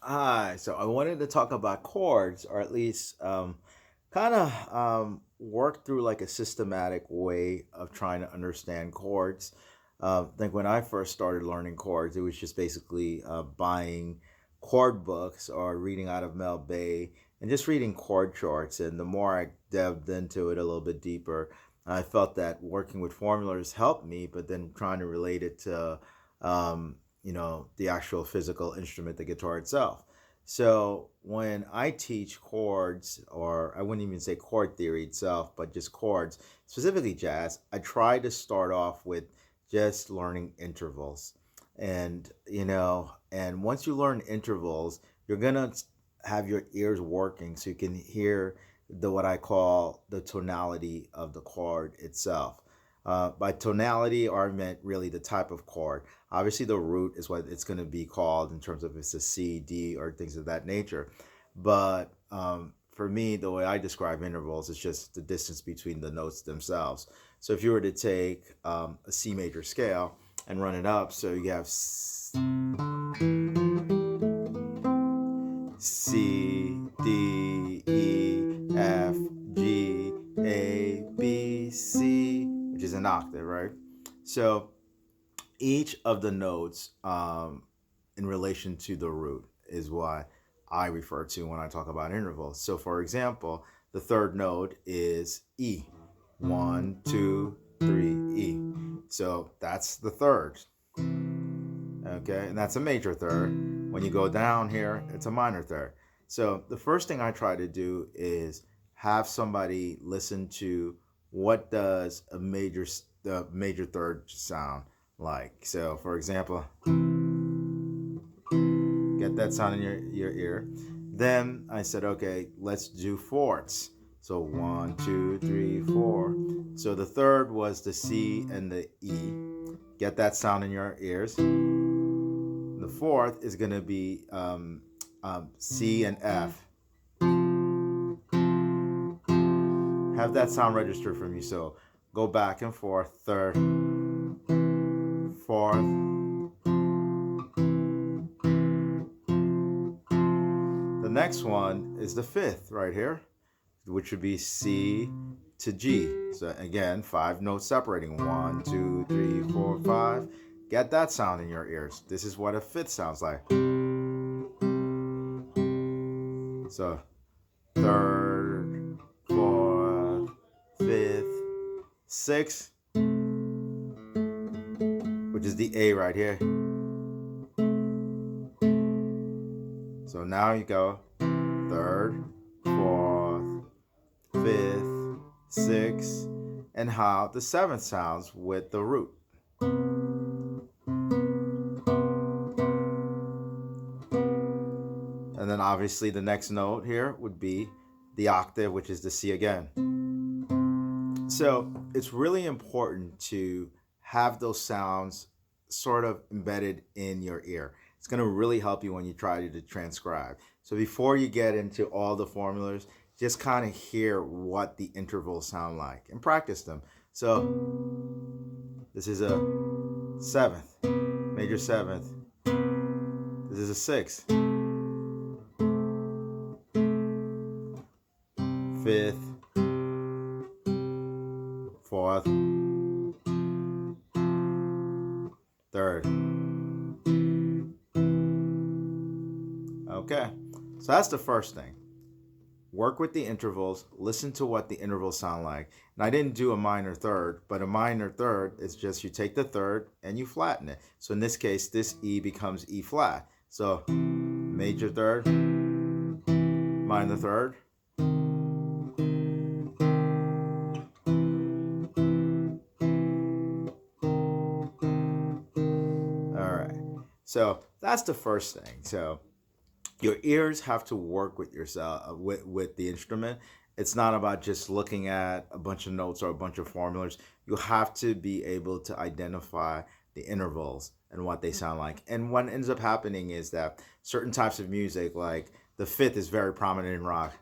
Hi, so I wanted to talk about chords, or at least kind of work through like a systematic way of trying to understand chords. I think when I first started learning chords, it was just basically buying chord books or reading out of Mel Bay and just reading chord charts. And the more I delved into it a little bit deeper, I felt that working with formulas helped me, but then trying to relate it to the actual physical instrument, the guitar itself. So when I teach chords, or I wouldn't even say chord theory itself, but just chords, specifically jazz, I try to start off with just learning intervals. And once you learn intervals, you're gonna have your ears working so you can hear the what I call the tonality of the chord itself. By tonality, I meant really the type of chord. Obviously, the root is what it's going to be called in terms of if it's a C, D, or things of that nature. But for me, the way I describe intervals is just the distance between the notes themselves. So if you were to take a C major scale and run it up, so you have C, D, E, F, G, A, B, C, which is an octave, right? So each of the notes in relation to the root is what I refer to when I talk about intervals. So, for example, the third note is E. One, two, three, E. So that's the third. Okay, and that's a major third. When you go down here, it's a minor third. So the first thing I try to do is have somebody listen to what does the major third sound like. So for example, get that sound in your ear. Then I said, okay, let's do fourths. So one, two, three, four. So the third was the C and the E. Get that sound in your ears. The fourth is going to be C and F. Have that sound registered for me. So go back and forth, third, fourth. The next one is the fifth right here, which would be C to G. So again, five notes separating. One, two, three, four, five. Get that sound in your ears. This is what a fifth sounds like. So third, fourth, fifth, sixth, which is the A right here. So now you go third, fourth, fifth, sixth, and how the seventh sounds with the root. And then obviously the next note here would be the octave, which is the C again. So it's really important to have those sounds sort of embedded in your ear. It's going to really help you when you try to transcribe. So before you get into all the formulas, just kind of hear what the intervals sound like and practice them. So this is a seventh, major seventh. This is a sixth, fifth, fourth, third. Okay, so that's the first thing. Work with the intervals, listen to what the intervals sound like. And I didn't do a minor third, but a minor third is just you take the third and you flatten it. So in this case, this E becomes E flat. So major third, minor third. All right. So that's the first thing. So your ears have to work with yourself with the instrument. It's not about just looking at a bunch of notes or a bunch of formulas. You have to be able to identify the intervals and what they sound like. And what ends up happening is that certain types of music, like the fifth is very prominent in rock,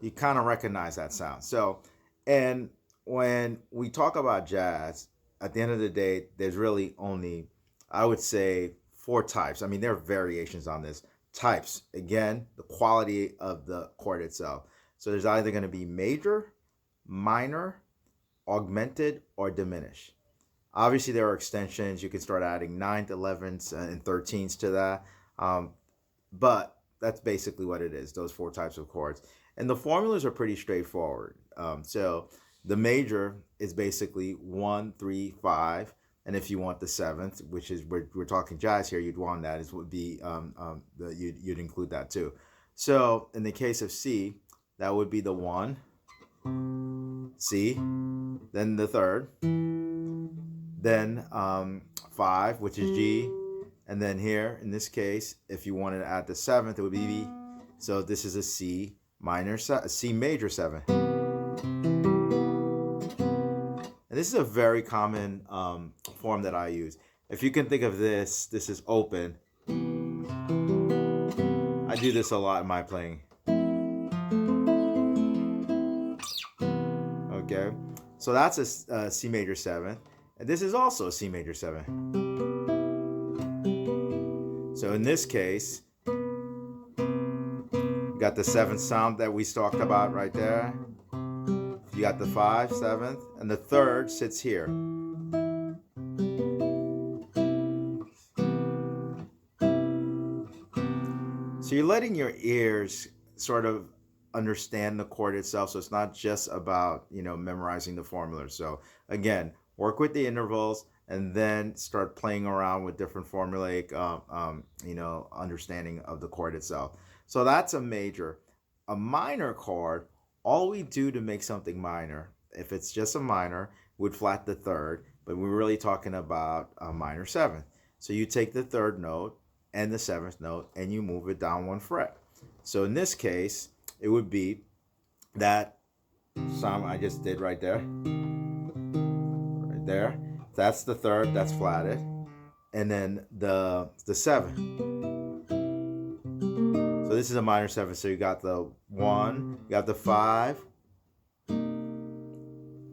you kind of recognize that sound. So, and when we talk about jazz, at the end of the day, there's really only I would say 4 types. I mean, there are variations on this. Types, again, the quality of the chord itself. So there's either going to be major, minor, augmented, or diminished. Obviously, there are extensions. You can start adding 9th, 11th, and 13th to that. But that's basically what it is, those 4 types of chords. And the formulas are pretty straightforward. So the major is basically 1, 3, 5. And if you want the 7th, which is we're talking jazz here, you'd want that. It would be you'd include that too. So in the case of C, that would be the 1, C, then the 3rd, then 5, which is G, and then here in this case, if you wanted to add the 7th, it would be B. So this is a C minor, a C major 7. And this is a very common form that I use. If you can think of this is open. I do this a lot in my playing. Okay, so that's a C major 7, and this is also a C major 7. So in this case, you got the 7th sound that we talked about right there. You got the 5, 7th, and the 3rd sits here. So you're letting your ears sort of understand the chord itself. So it's not just about, memorizing the formulas. So again, work with the intervals and then start playing around with different formulaic, understanding of the chord itself. So that's a major. A minor chord, all we do to make something minor, if it's just a minor, would flat the 3rd, but we're really talking about a minor 7th. So you take the 3rd note and the 7th note and you move it down 1 fret. So in this case, it would be that sound I just did right there. Right there. That's the 3rd, that's flatted. And then the 7th. So this is a minor 7. So you got the 1, you got the 5,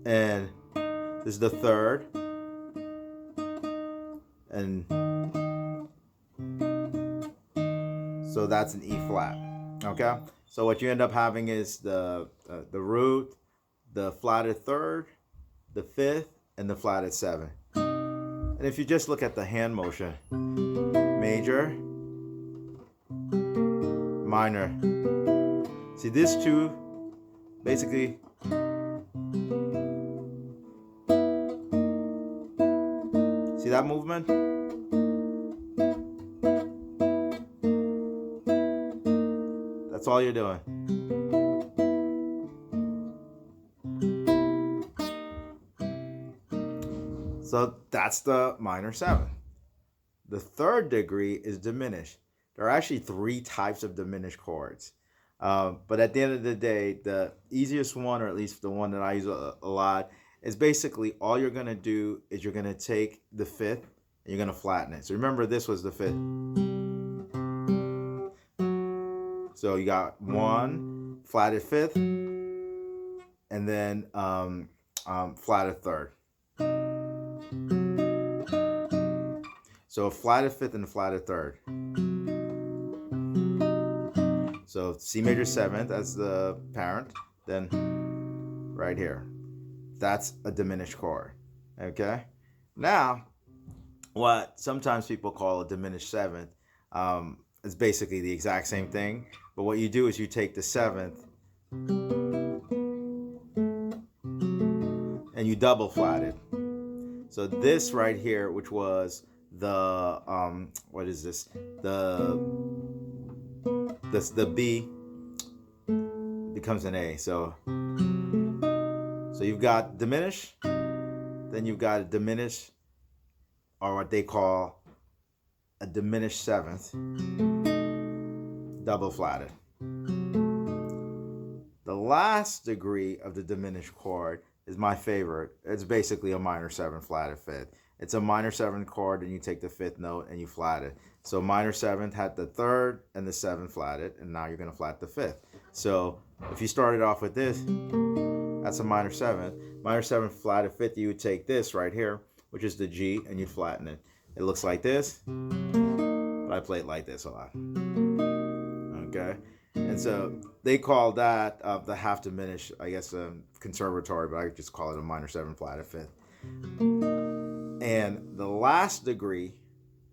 and this is the 3rd, and so that's an E flat. Okay. So what you end up having is the root, the flatted 3rd, the 5th, and the flatted 7. And if you just look at the hand motion, major, minor. See, these two basically see that movement? That's all you're doing. So that's the minor 7. The 3rd degree is diminished. There are actually 3 types of diminished chords. But at the end of the day, the easiest one, or at least the one that I use a lot, is basically all you're going to do is you're going to take the 5th and you're going to flatten it. So remember, this was the 5th. So you got 1, flatted 5th, and then flatted 3rd. So a flatted 5th and a flatted 3rd. So C major 7th as the parent, then right here. That's a diminished chord. Okay? Now, what sometimes people call a diminished 7th is basically the exact same thing. But what you do is you take the 7th and you double flat it. So this right here, which was the what is this? The B becomes an A. So you've got diminish, then you've got a diminish, or what they call a diminished 7th, double flatted. The last degree of the diminished chord is my favorite. It's basically a minor 7 flatted 5th. It's a minor 7 chord, and you take the 5th note and you flat it. So minor 7th had the 3rd and the 7th flatted, and now you're going to flat the 5th. So if you started off with this, that's a minor 7th. Minor 7 flatted 5th, you would take this right here, which is the G, and you'd flatten it. It looks like this, but I play it like this a lot. Okay, and so they call that the half diminished, I guess, conservatory, but I just call it a minor 7 flat and fifth. And the last degree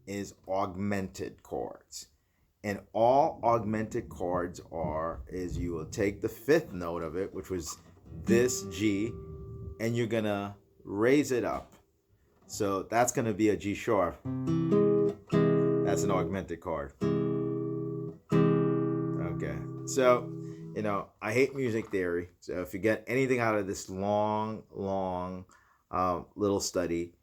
is augmented chords. And all augmented chords is you will take the fifth note of it, which was this G, and you're gonna raise it up. So that's gonna be a G sharp. That's an augmented chord. Okay, so I hate music theory. So if you get anything out of this long little study,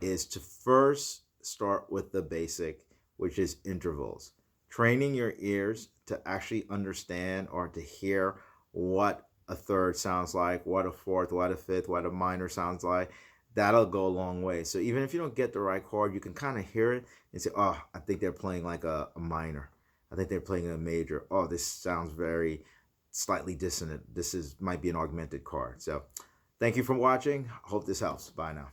is to first start with the basic, which is intervals. Training your ears to actually understand or to hear what a third sounds like, what a fourth, what a fifth, what a minor sounds like. That'll go a long way. So even if you don't get the right chord, you can kind of hear it and say, oh, I think they're playing like a minor. I think they're playing a major. Oh, this sounds very slightly dissonant. Might be an augmented chord. So thank you for watching. Hope this helps. Bye now.